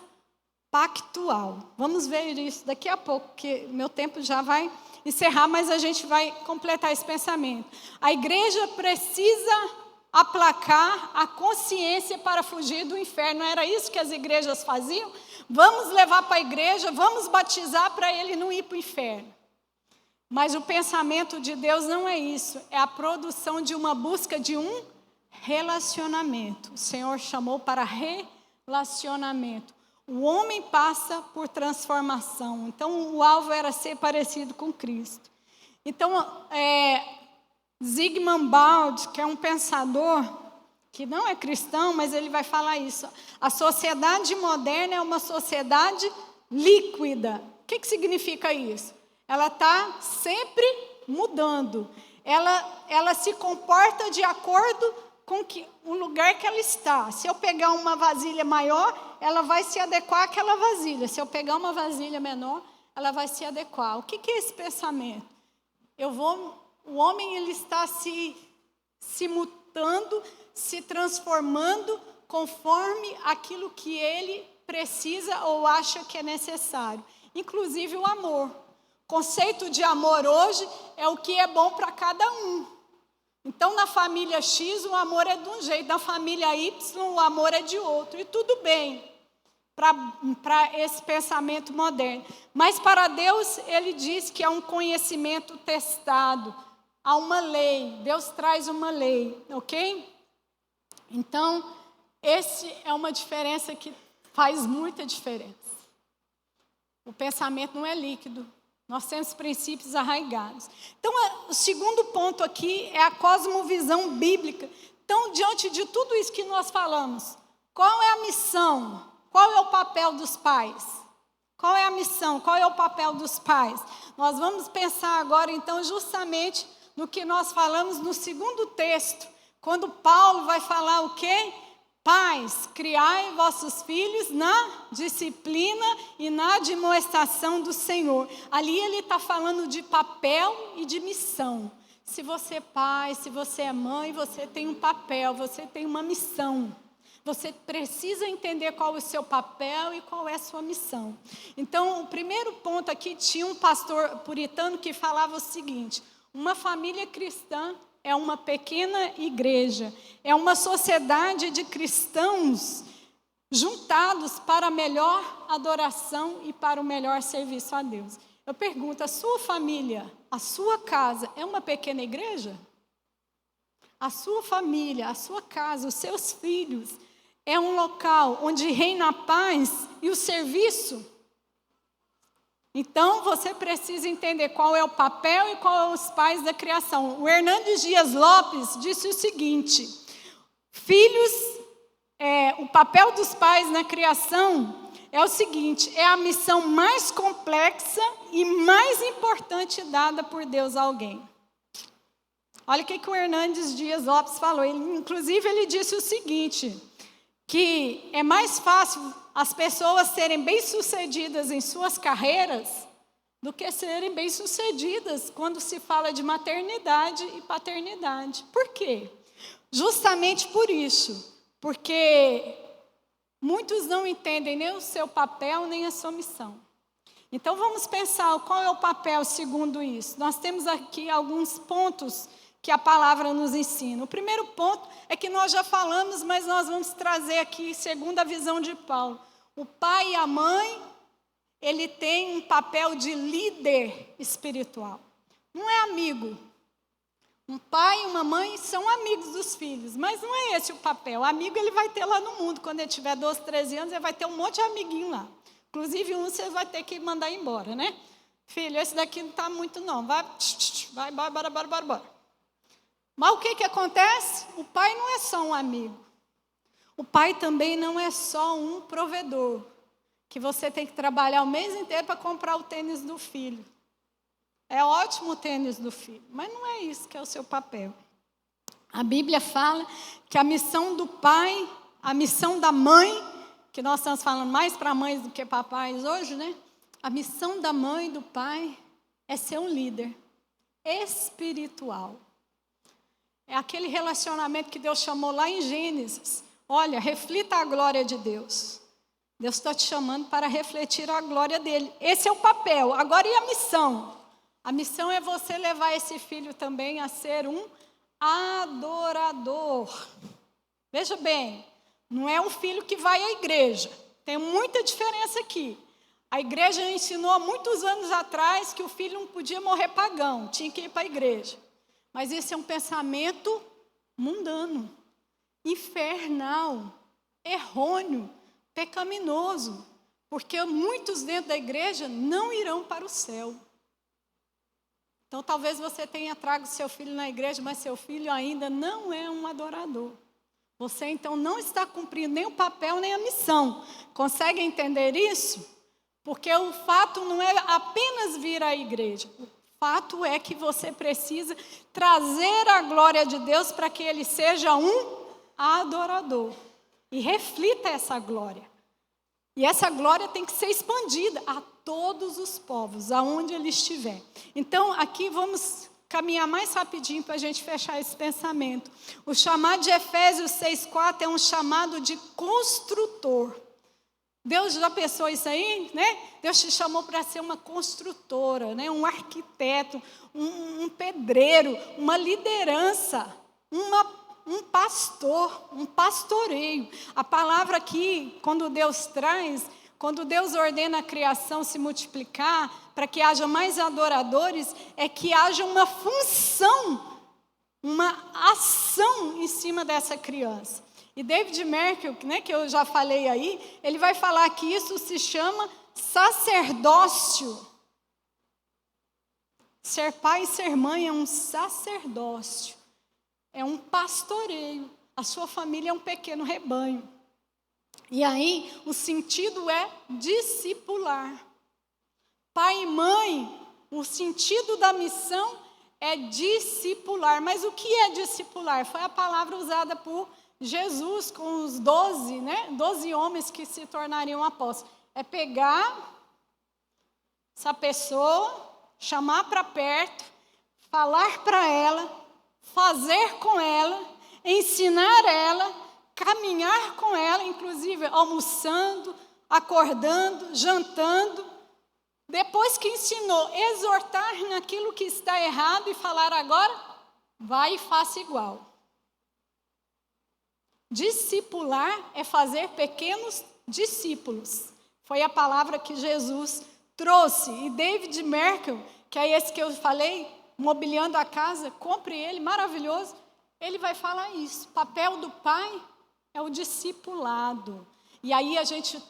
[SPEAKER 1] pactual. Vamos ver isso daqui a pouco, porque meu tempo já vai encerrar, mas a gente vai completar esse pensamento. A igreja precisa aplacar a consciência para fugir do inferno. Era isso que as igrejas faziam? Vamos levar para a igreja, vamos batizar para ele não ir para o inferno. Mas o pensamento de Deus não é isso. É a produção de uma busca de um relacionamento. O Senhor chamou para relacionamento. O homem passa por transformação. Então, o alvo era ser parecido com Cristo. Então, Zygmunt Bauman, que é um pensador que não é cristão, mas ele vai falar isso. A sociedade moderna é uma sociedade líquida. O que significa isso? Ela está sempre mudando. Ela se comporta de acordo com o lugar que ela está. Se eu pegar uma vasilha maior, ela vai se adequar àquela vasilha. Se eu pegar uma vasilha menor, ela vai se adequar. O que é esse pensamento? O homem ele está se mutando, se transformando conforme aquilo que ele precisa ou acha que é necessário. Inclusive o amor. O conceito de amor hoje é o que é bom para cada um. Então, na família X, o amor é de um jeito. Na família Y, o amor é de outro. E tudo bem para esse pensamento moderno. Mas para Deus, Ele diz que é um conhecimento testado. Há uma lei. Deus traz uma lei, ok? Então, essa é uma diferença que faz muita diferença. O pensamento não é líquido. Nós temos princípios arraigados. Então, o segundo ponto aqui é a cosmovisão bíblica. Então, diante de tudo isso que nós falamos, qual é a missão? Qual é o papel dos pais? Qual é a missão? Qual é o papel dos pais? Nós vamos pensar agora, então, justamente no que nós falamos no segundo texto, quando Paulo vai falar o quê? Pais, criai vossos filhos na disciplina e na admoestação do Senhor. Ali ele está falando de papel e de missão. Se você é pai, se você é mãe, você tem um papel, você tem uma missão. Você precisa entender qual é o seu papel e qual é a sua missão. Então, o primeiro ponto aqui, tinha um pastor puritano que falava o seguinte: uma família cristã é uma pequena igreja, é uma sociedade de cristãos juntados para a melhor adoração e para o melhor serviço a Deus. Eu pergunto, a sua família, a sua casa é uma pequena igreja? A sua família, a sua casa, os seus filhos, é um local onde reina a paz e o serviço? Então, você precisa entender qual é o papel e qual é os pais da criação. O Hernandes Dias Lopes disse o seguinte: o papel dos pais na criação é o seguinte, é a missão mais complexa e mais importante dada por Deus a alguém. Olha o que o Hernandes Dias Lopes falou. Inclusive, ele disse o seguinte, que é mais fácil as pessoas serem bem-sucedidas em suas carreiras do que serem bem-sucedidas quando se fala de maternidade e paternidade. Por quê? Justamente por isso. Porque muitos não entendem nem o seu papel, nem a sua missão. Então, vamos pensar qual é o papel segundo isso. Nós temos aqui alguns pontos que a palavra nos ensina. O primeiro ponto é que nós já falamos, mas nós vamos trazer aqui, segundo a visão de Paulo. O pai e a mãe, ele tem um papel de líder espiritual. Não é amigo. Um pai e uma mãe são amigos dos filhos, mas não é esse o papel. O amigo ele vai ter lá no mundo. Quando ele tiver 12, 13 anos, ele vai ter um monte de amiguinho lá. Inclusive, um você vai ter que mandar embora, né? Filho, esse daqui não está muito não. Vai, bora. Mas o que acontece? O pai não é só um amigo. O pai também não é só um provedor, que você tem que trabalhar o mês inteiro para comprar o tênis do filho. É ótimo o tênis do filho, mas não é isso que é o seu papel. A Bíblia fala que a missão do pai, a missão da mãe, que nós estamos falando mais para mães do que para pais hoje, né? A missão da mãe e do pai é ser um líder espiritual. É aquele relacionamento que Deus chamou lá em Gênesis. Olha, reflita a glória de Deus. Deus está te chamando para refletir a glória dele. Esse é o papel. Agora, e a missão? A missão é você levar esse filho também a ser um adorador. Veja bem, não é um filho que vai à igreja. Tem muita diferença aqui. A igreja ensinou há muitos anos atrás que o filho não podia morrer pagão, tinha que ir para a igreja. Mas esse é um pensamento mundano, infernal, errôneo, pecaminoso, porque muitos dentro da igreja não irão para o céu. Então, talvez você tenha trago seu filho na igreja, mas seu filho ainda não é um adorador. Você, então, não está cumprindo nem o papel, nem a missão. Consegue entender isso? Porque o fato não é apenas vir à igreja. O fato é que você precisa trazer a glória de Deus para que ele seja um adorador. E reflita essa glória. E essa glória tem que ser expandida a todos os povos, aonde ele estiver. Então, aqui vamos caminhar mais rapidinho para a gente fechar esse pensamento. O chamado de Efésios 6,4 é um chamado de construtor. Deus já pensou isso aí, né? Deus te chamou para ser uma construtora, né? Um arquiteto, um pedreiro, uma liderança, um pastor, um pastoreio. A palavra aqui, quando Deus traz, quando Deus ordena a criação se multiplicar, para que haja mais adoradores, é que haja uma função, uma ação em cima dessa criança. E David Merkel, né, que eu já falei aí, ele vai falar que isso se chama sacerdócio. Ser pai e ser mãe é um sacerdócio, é um pastoreio. A sua família é um pequeno rebanho. E aí, o sentido é discipular. Pai e mãe, o sentido da missão é discipular. Mas o que é discipular? Foi a palavra usada por Jesus com os 12, né? 12 homens que se tornariam apóstolos. É pegar essa pessoa, chamar para perto, falar para ela, fazer com ela, ensinar ela, caminhar com ela, inclusive almoçando, acordando, jantando. Depois que ensinou, exortar naquilo que está errado e falar agora, vai e faça igual. Discipular é fazer pequenos discípulos. Foi a palavra que Jesus trouxe, e David Merkel, que é esse que eu falei, mobiliando a casa, compre ele, maravilhoso, ele vai falar isso. O papel do pai é o discipulado. E aí a gente,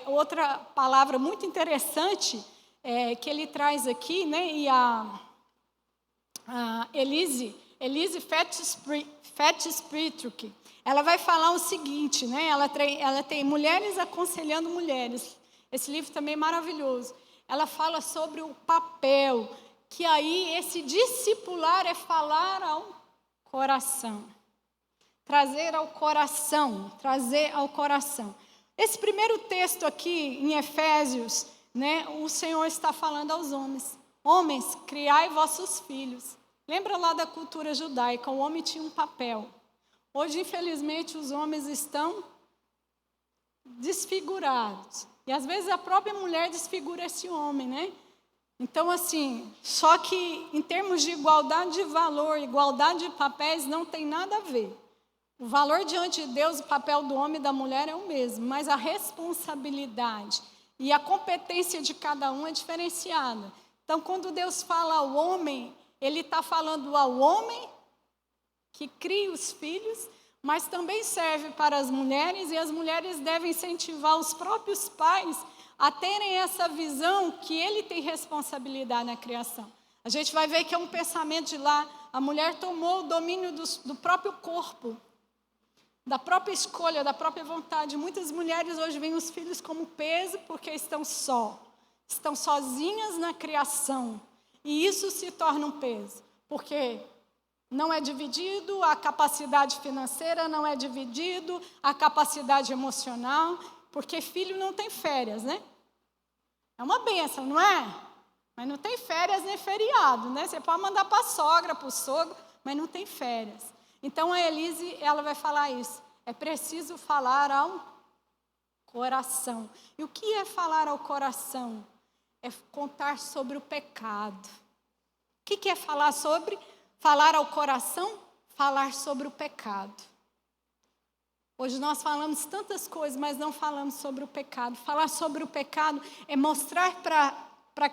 [SPEAKER 1] outra palavra muito interessante que ele traz aqui, né? E a Elise Fitzpatrick, ela vai falar o seguinte, né? Ela tem Mulheres Aconselhando Mulheres. Esse livro também é maravilhoso. Ela fala sobre o papel, que aí esse discipular é falar ao coração. Trazer ao coração. Esse primeiro texto aqui, em Efésios, né, o Senhor está falando aos homens. Homens, criai vossos filhos. Lembra lá da cultura judaica, o homem tinha um papel. Hoje, infelizmente, os homens estão desfigurados. E às vezes a própria mulher desfigura esse homem, né? Então, assim, só que em termos de igualdade de valor, igualdade de papéis, não tem nada a ver. O valor diante de Deus, o papel do homem e da mulher é o mesmo, mas a responsabilidade e a competência de cada um é diferenciada. Então, quando Deus fala ao homem, Ele está falando ao homem que cria os filhos, mas também serve para as mulheres, e as mulheres devem incentivar os próprios pais a terem essa visão que ele tem responsabilidade na criação. A gente vai ver que é um pensamento de lá, a mulher tomou o domínio do próprio corpo, da própria escolha, da própria vontade. Muitas mulheres hoje veem os filhos como peso porque estão sozinhas na criação. E isso se torna um peso, porque não é dividido a capacidade financeira, não é dividido a capacidade emocional, porque filho não tem férias, né? É uma bênção, não é? Mas não tem férias nem feriado, né? Você pode mandar para a sogra, para o sogro, mas não tem férias. Então a Elise, ela vai falar isso. É preciso falar ao coração. E o que é falar ao coração? É contar sobre o pecado. O que é falar sobre? Falar ao coração? Falar sobre o pecado. Hoje nós falamos tantas coisas, mas não falamos sobre o pecado. Falar sobre o pecado é mostrar para a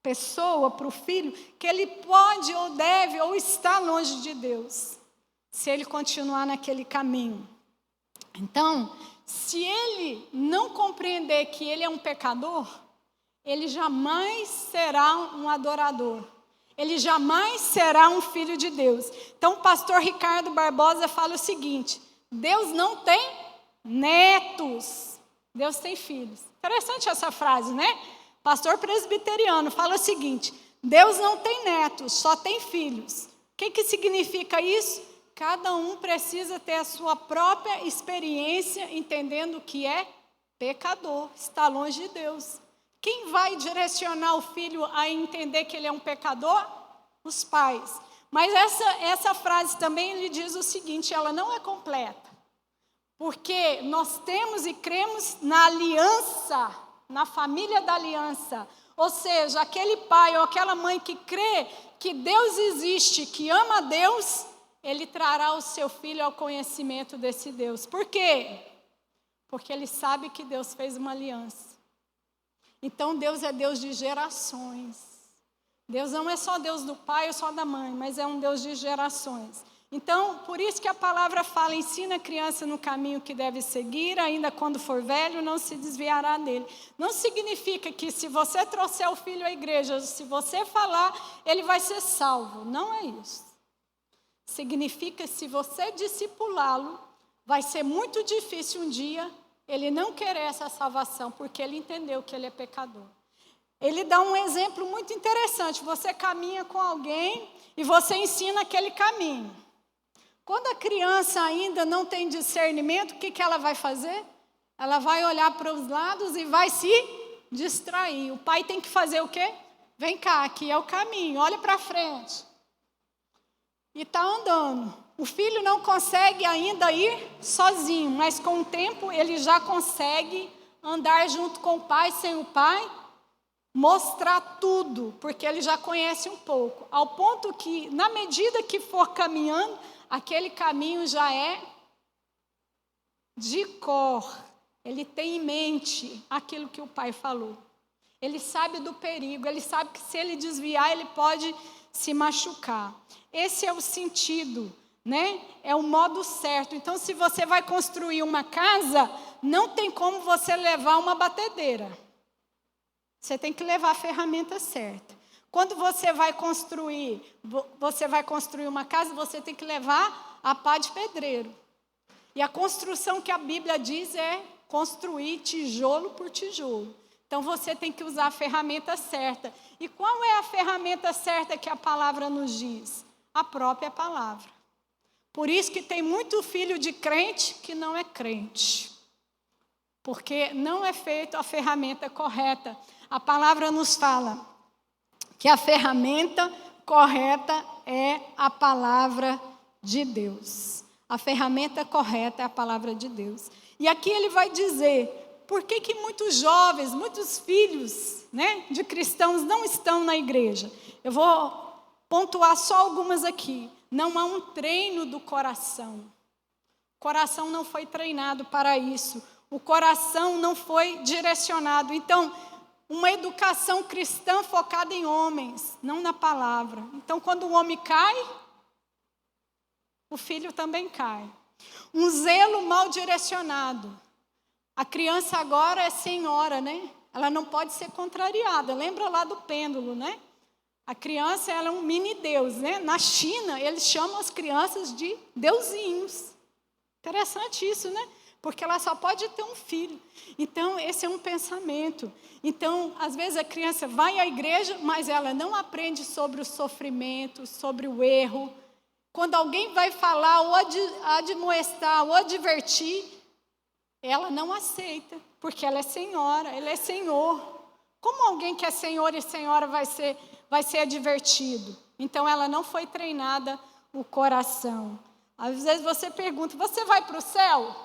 [SPEAKER 1] pessoa, para o filho, que ele pode ou deve ou está longe de Deus, se ele continuar naquele caminho. Então, se ele não compreender que ele é um pecador, ele jamais será um adorador. Ele jamais será um filho de Deus. Então, o pastor Ricardo Barbosa fala o seguinte: Deus não tem netos, Deus tem filhos. Interessante essa frase, né? Pastor presbiteriano fala o seguinte: Deus não tem netos, só tem filhos. O que significa isso? Cada um precisa ter a sua própria experiência, entendendo que é pecador, está longe de Deus. Quem vai direcionar o filho a entender que ele é um pecador? Os pais. Mas essa frase também lhe diz o seguinte, ela não é completa. Porque nós temos e cremos na aliança, na família da aliança. Ou seja, aquele pai ou aquela mãe que crê que Deus existe, que ama a Deus, ele trará o seu filho ao conhecimento desse Deus. Por quê? Porque ele sabe que Deus fez uma aliança. Então, Deus é Deus de gerações. Deus não é só Deus do pai ou só da mãe, mas é um Deus de gerações. Então, por isso que a palavra fala, ensina a criança no caminho que deve seguir, ainda quando for velho, não se desviará dele. Não significa que se você trouxer o filho à igreja, se você falar, ele vai ser salvo. Não é isso. Significa que se você discipulá-lo, vai ser muito difícil um dia ele não querer essa salvação, porque ele entendeu que ele é pecador. Ele dá um exemplo muito interessante. Você caminha com alguém e você ensina aquele caminho. Quando a criança ainda não tem discernimento, o que ela vai fazer? Ela vai olhar para os lados e vai se distrair. O pai tem que fazer o quê? Vem cá, aqui é o caminho, olha para frente. E está andando. O filho não consegue ainda ir sozinho, mas com o tempo ele já consegue andar junto com o pai, sem o pai, mostrar tudo, porque ele já conhece um pouco. Ao ponto que, na medida que for caminhando, aquele caminho já é de cor. Ele tem em mente aquilo que o pai falou. Ele sabe do perigo, ele sabe que se ele desviar, ele pode se machucar. Esse é o sentido, né? É o modo certo. Então, se você vai construir uma casa, não tem como você levar uma batedeira. Você tem que levar a ferramenta certa. Quando você vai construir uma casa, você tem que levar a pá de pedreiro. E a construção que a Bíblia diz é construir tijolo por tijolo. Então, você tem que usar a ferramenta certa. E qual é a ferramenta certa que a palavra nos diz? A própria palavra. Por isso que tem muito filho de crente que não é crente. Porque não é feita a ferramenta correta. A palavra nos fala que a ferramenta correta é a palavra de Deus. A ferramenta correta é a palavra de Deus. E aqui ele vai dizer... Por que muitos jovens, muitos filhos, né, de cristãos não estão na igreja? Eu vou pontuar só algumas aqui. Não há um treino do coração. O coração não foi treinado para isso. O coração não foi direcionado. Então, uma educação cristã focada em homens, não na palavra. Então, quando o homem cai, o filho também cai. Um zelo mal direcionado. A criança agora é senhora, né? Ela não pode ser contrariada. Lembra lá do pêndulo, né? A criança, ela é um mini Deus, né? Na China, eles chamam as crianças de deusinhos. Interessante isso, né? Porque ela só pode ter um filho. Então, esse é um pensamento. Então, às vezes a criança vai à igreja, mas ela não aprende sobre o sofrimento, sobre o erro. Quando alguém vai falar, ou admoestar, ou advertir, ela não aceita, porque ela é senhora, ele é senhor. Como alguém que é senhor e senhora vai ser advertido? Então, ela não foi treinada o coração. Às vezes você pergunta, você vai para o céu?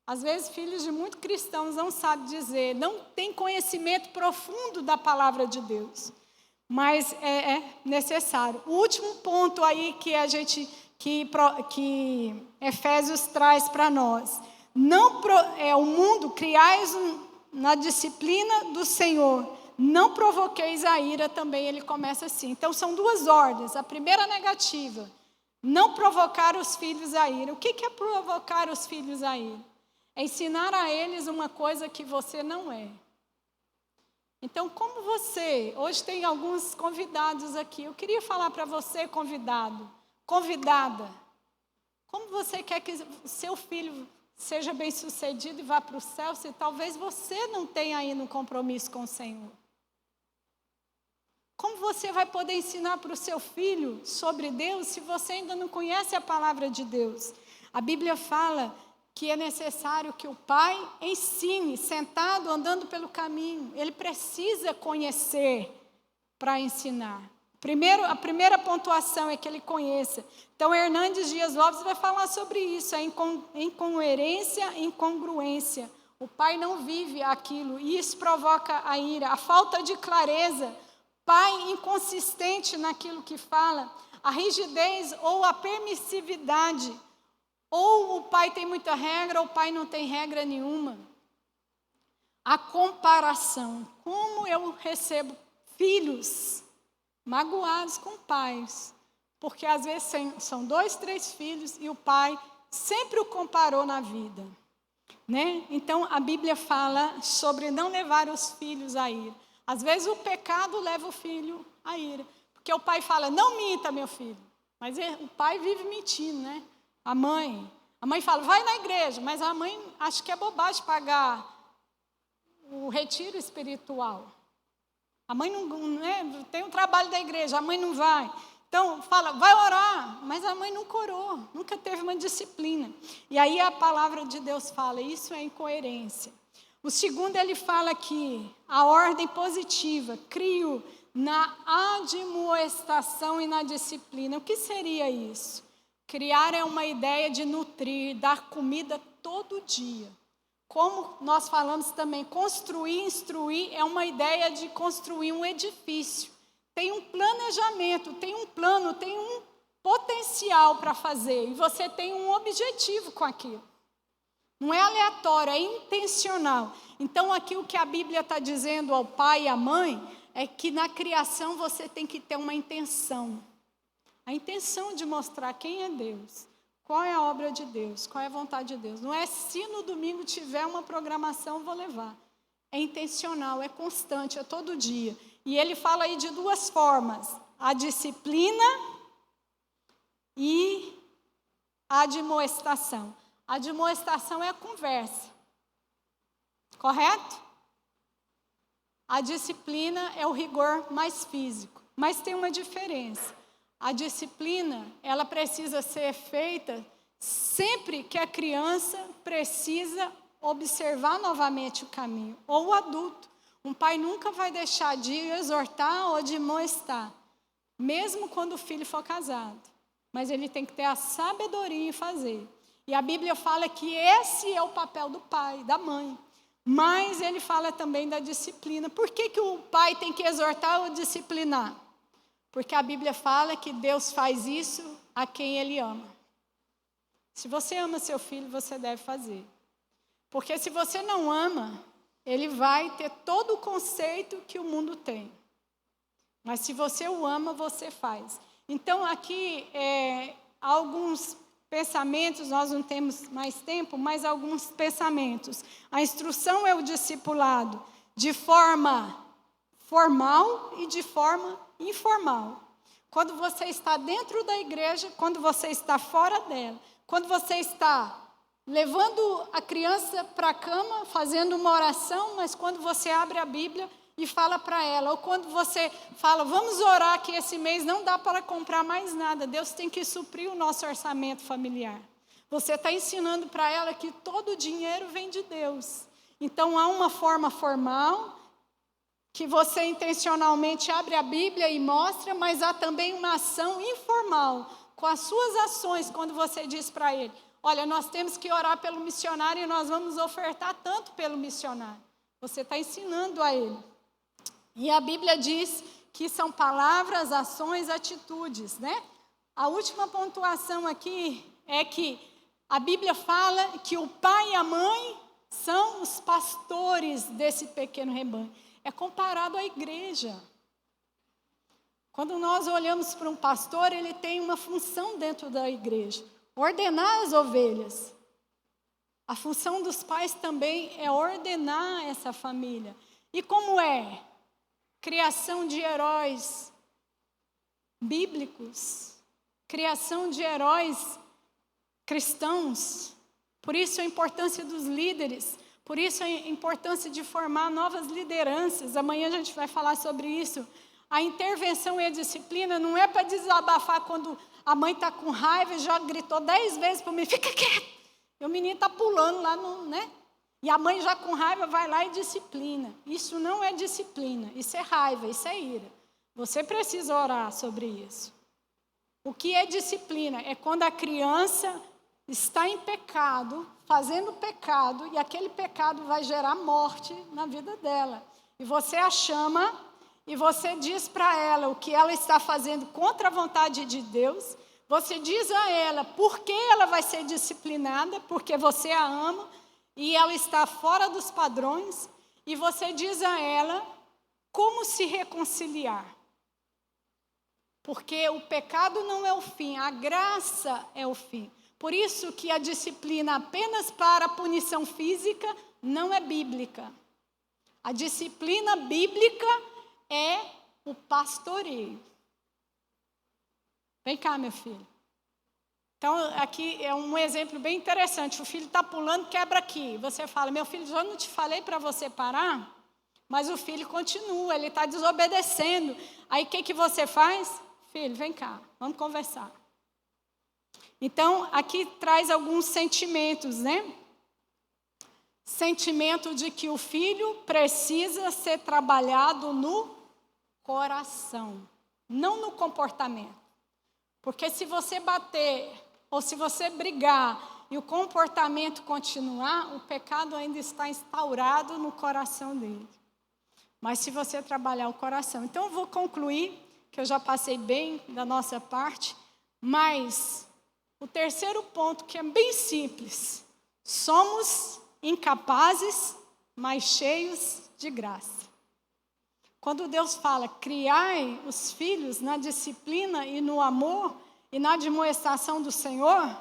[SPEAKER 1] Às vezes, filhos de muitos cristãos não sabem dizer, não tem conhecimento profundo da palavra de Deus. Mas é necessário. O último ponto aí que Efésios traz para nós. O mundo criais na disciplina do Senhor. Não provoqueis a ira também, ele começa assim. Então, são duas ordens. A primeira negativa, não provocar os filhos a ira. O que é provocar os filhos a ira? É ensinar a eles uma coisa que você não é. Então, como você... Hoje tem alguns convidados aqui. Eu queria falar para você, convidado, convidada. Como você quer que seu filho seja bem-sucedido e vá para o céu, se talvez você não tenha ainda um compromisso com o Senhor? Como você vai poder ensinar para o seu filho sobre Deus se você ainda não conhece a palavra de Deus? A Bíblia fala que é necessário que o pai ensine, sentado, andando pelo caminho. Ele precisa conhecer para ensinar. A primeira pontuação é que ele conheça. Então, Hernandes Dias Lopes vai falar sobre isso, a incoerência e incongruência. O pai não vive aquilo, e isso provoca a ira. A falta de clareza, pai inconsistente naquilo que fala, a rigidez ou a permissividade. Ou o pai tem muita regra, ou o pai não tem regra nenhuma. A comparação. Como eu recebo filhos magoados com pais, porque às vezes são 2, 3 filhos e o pai sempre o comparou na vida, né? Então a Bíblia fala sobre não levar os filhos à ira. Às vezes o pecado leva o filho à ira, porque o pai fala, não minta, meu filho, mas o pai vive mentindo, né? A mãe fala, vai na igreja, mas a mãe acha que é bobagem pagar o retiro espiritual. A mãe não, né, tem um trabalho da igreja, a mãe não vai. Então, fala, vai orar, mas a mãe nunca orou, nunca teve uma disciplina. E aí a palavra de Deus fala, isso é incoerência. O segundo, ele fala aqui, a ordem positiva, crio na admoestação e na disciplina. O que seria isso? Criar é uma ideia de nutrir, dar comida todo dia. Como nós falamos também, construir, instruir, é uma ideia de construir um edifício. Tem um planejamento, tem um plano, tem um potencial para fazer. E você tem um objetivo com aquilo. Não é aleatório, é intencional. Então, aqui o que a Bíblia está dizendo ao pai e à mãe é que na criação você tem que ter uma intenção. A intenção de mostrar quem é Deus, qual é a obra de Deus, qual é a vontade de Deus. Não é se no domingo tiver uma programação, vou levar. É intencional, é constante, é todo dia. E ele fala aí de duas formas: a disciplina e a admoestação. A admoestação é a conversa, correto? A disciplina é o rigor mais físico, mas tem uma diferença. A disciplina, ela precisa ser feita sempre que a criança precisa observar novamente o caminho, ou o adulto. Um pai nunca vai deixar de exortar ou de admoestar, mesmo quando o filho for casado. Mas ele tem que ter a sabedoria em fazer. E a Bíblia fala que esse é o papel do pai, da mãe. Mas ele fala também da disciplina. Por que o pai tem que exortar ou disciplinar? Porque a Bíblia fala que Deus faz isso a quem Ele ama. Se você ama seu filho, você deve fazer. Porque se você não ama, ele vai ter todo o conceito que o mundo tem. Mas se você o ama, você faz. Então, aqui, alguns pensamentos, nós não temos mais tempo, mas alguns pensamentos. A instrução é o discipulado de forma formal e de forma informal. Quando você está dentro da igreja, quando você está fora dela, quando você está levando a criança para a cama, fazendo uma oração, mas quando você abre a Bíblia e fala para ela, ou quando você fala, vamos orar que esse mês não dá para comprar mais nada, Deus tem que suprir o nosso orçamento familiar. Você está ensinando para ela que todo o dinheiro vem de Deus. Então há uma forma formal, que você intencionalmente abre a Bíblia e mostra, mas há também uma ação informal, com as suas ações, quando você diz para ele, olha, nós temos que orar pelo missionário e nós vamos ofertar tanto pelo missionário. Você está ensinando a ele. E a Bíblia diz que são palavras, ações, atitudes, né? A última pontuação aqui é que a Bíblia fala que o pai e a mãe são os pastores desse pequeno rebanho. É comparado à igreja. Quando nós olhamos para um pastor, ele tem uma função dentro da igreja, ordenar as ovelhas. A função dos pais também é ordenar essa família. E como é? Criação de heróis bíblicos, criação de heróis cristãos. Por isso a importância dos líderes. Por isso a importância de formar novas lideranças. Amanhã a gente vai falar sobre isso. A intervenção e a disciplina não é para desabafar quando a mãe está com raiva e já gritou 10 vezes para o menino, fica quieto. E o menino está pulando lá, né? E a mãe já com raiva vai lá e disciplina. Isso não é disciplina, isso é raiva, isso é ira. Você precisa orar sobre isso. O que é disciplina? É quando a criança está em pecado, fazendo pecado, e aquele pecado vai gerar morte na vida dela. E você a chama, e você diz para ela o que ela está fazendo contra a vontade de Deus. Você diz a ela por que ela vai ser disciplinada, porque você a ama, e ela está fora dos padrões. E você diz a ela como se reconciliar. Porque o pecado não é o fim, a graça é o fim. Por isso que a disciplina apenas para a punição física não é bíblica. A disciplina bíblica é o pastoreio. Vem cá, meu filho. Então, aqui é um exemplo bem interessante. O filho está pulando, quebra aqui. Você fala, meu filho, já não te falei para você parar? Mas o filho continua, ele está desobedecendo. Aí, o que você faz? Filho, vem cá, vamos conversar. Então, aqui traz alguns sentimentos, né? Sentimento de que o filho precisa ser trabalhado no coração, não no comportamento. Porque se você bater, ou se você brigar, e o comportamento continuar, o pecado ainda está instaurado no coração dele. Mas se você trabalhar o coração. Então, eu vou concluir, que eu já passei bem da nossa parte, mas o terceiro ponto, que é bem simples, somos incapazes mas cheios de graça. Quando Deus fala, criai os filhos na disciplina e no amor e na admoestação do Senhor,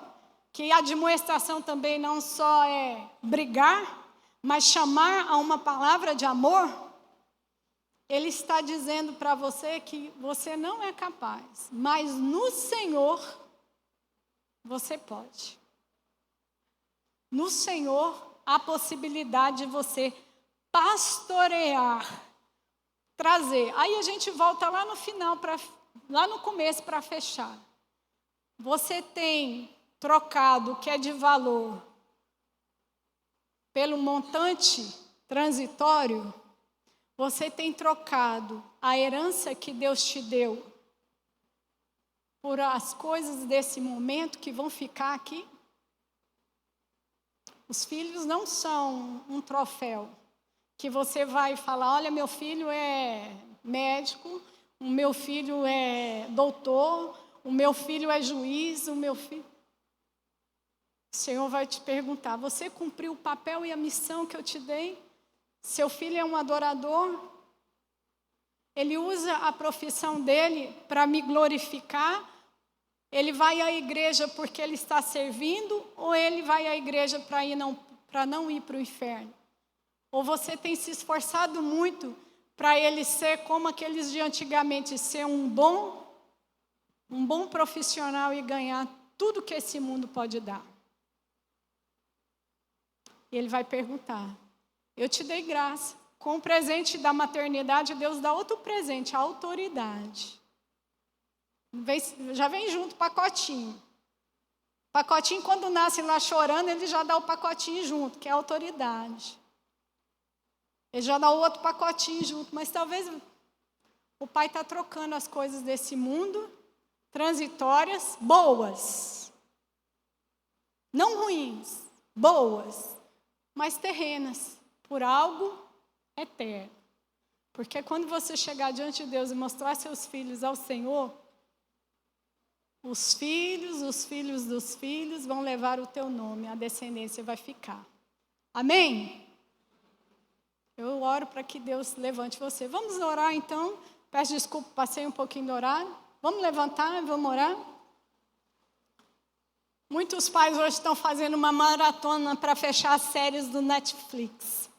[SPEAKER 1] que a admoestação também não só é brigar, mas chamar a uma palavra de amor, Ele está dizendo para você que você não é capaz, mas no Senhor você pode. No Senhor há possibilidade de você pastorear, trazer. Aí a gente volta lá no final, lá no começo para fechar. Você tem trocado o que é de valor pelo montante transitório? Você tem trocado a herança que Deus te deu por as coisas desse momento que vão ficar aqui? Os filhos não são um troféu que você vai falar, olha, meu filho é médico, o meu filho é doutor, o meu filho é juiz, o meu filho... O Senhor vai te perguntar, você cumpriu o papel e a missão que eu te dei? Seu filho é um adorador? Ele usa a profissão dele para me glorificar? Ele vai à igreja porque ele está servindo? Ou ele vai à igreja para não ir para o inferno? Ou você tem se esforçado muito para ele ser como aqueles de antigamente, ser um bom profissional e ganhar tudo que esse mundo pode dar? E ele vai perguntar, eu te dei graça. Com o presente da maternidade, Deus dá outro presente, a autoridade. Já vem junto, pacotinho. Pacotinho, quando nasce lá chorando, ele já dá o pacotinho junto, que é a autoridade. Ele já dá o outro pacotinho junto, mas talvez o pai está trocando as coisas desse mundo, transitórias, boas. Não ruins, boas, mas terrenas, por algo eterno. Porque quando você chegar diante de Deus e mostrar seus filhos ao Senhor, os filhos dos filhos vão levar o teu nome, a descendência vai ficar. Amém? Eu oro para que Deus levante você. Vamos orar então? Peço desculpa, passei um pouquinho do horário. Vamos levantar e vamos orar? Muitos pais hoje estão fazendo uma maratona para fechar as séries do Netflix.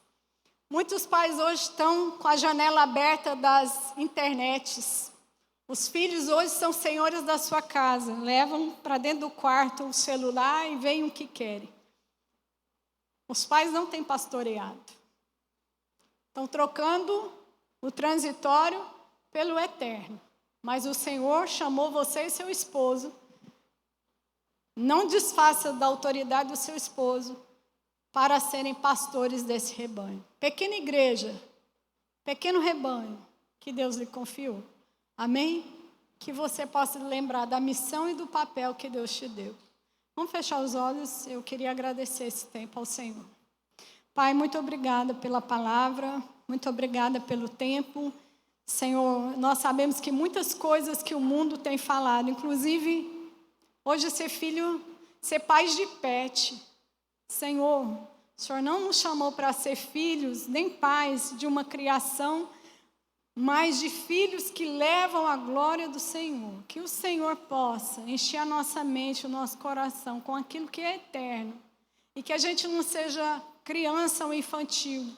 [SPEAKER 1] Muitos pais hoje estão com a janela aberta das internets. Os filhos hoje são senhores da sua casa. Levam para dentro do quarto o celular e veem o que querem. Os pais não têm pastoreado. Estão trocando o transitório pelo eterno. Mas o Senhor chamou você e seu esposo. Não desfaça da autoridade do seu esposo para serem pastores desse rebanho. Pequena igreja, pequeno rebanho que Deus lhe confiou. Amém? Que você possa lembrar da missão e do papel que Deus te deu. Vamos fechar os olhos. Eu queria agradecer esse tempo ao Senhor. Pai, muito obrigada pela palavra. Muito obrigada pelo tempo. Senhor, nós sabemos que muitas coisas que o mundo tem falado, inclusive hoje ser pais de pet. Senhor, o Senhor não nos chamou para ser filhos, nem pais de uma criação, mas de filhos que levam a glória do Senhor. Que o Senhor possa encher a nossa mente, o nosso coração com aquilo que é eterno. E que a gente não seja criança ou infantil,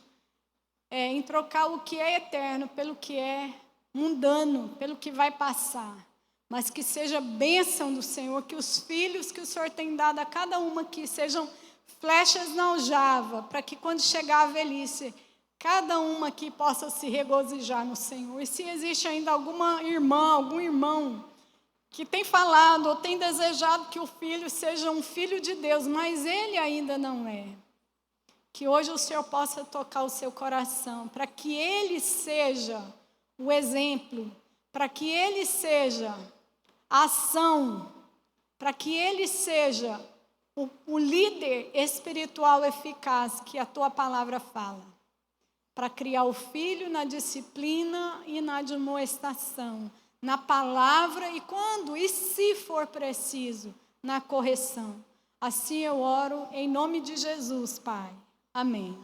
[SPEAKER 1] em trocar o que é eterno pelo que é mundano, pelo que vai passar. Mas que seja bênção do Senhor, que os filhos que o Senhor tem dado a cada uma aqui sejam flechas na aljava, para que quando chegar a velhice, cada uma aqui possa se regozijar no Senhor. E se existe ainda alguma irmã, algum irmão que tem falado ou tem desejado que o filho seja um filho de Deus, mas ele ainda não é, que hoje o Senhor possa tocar o seu coração, para que ele seja o exemplo, para que ele seja a ação, para que ele seja o líder espiritual eficaz que a tua palavra fala, para criar o filho na disciplina e na admoestação, na palavra e quando e se for preciso, na correção. Assim eu oro em nome de Jesus, Pai. Amém.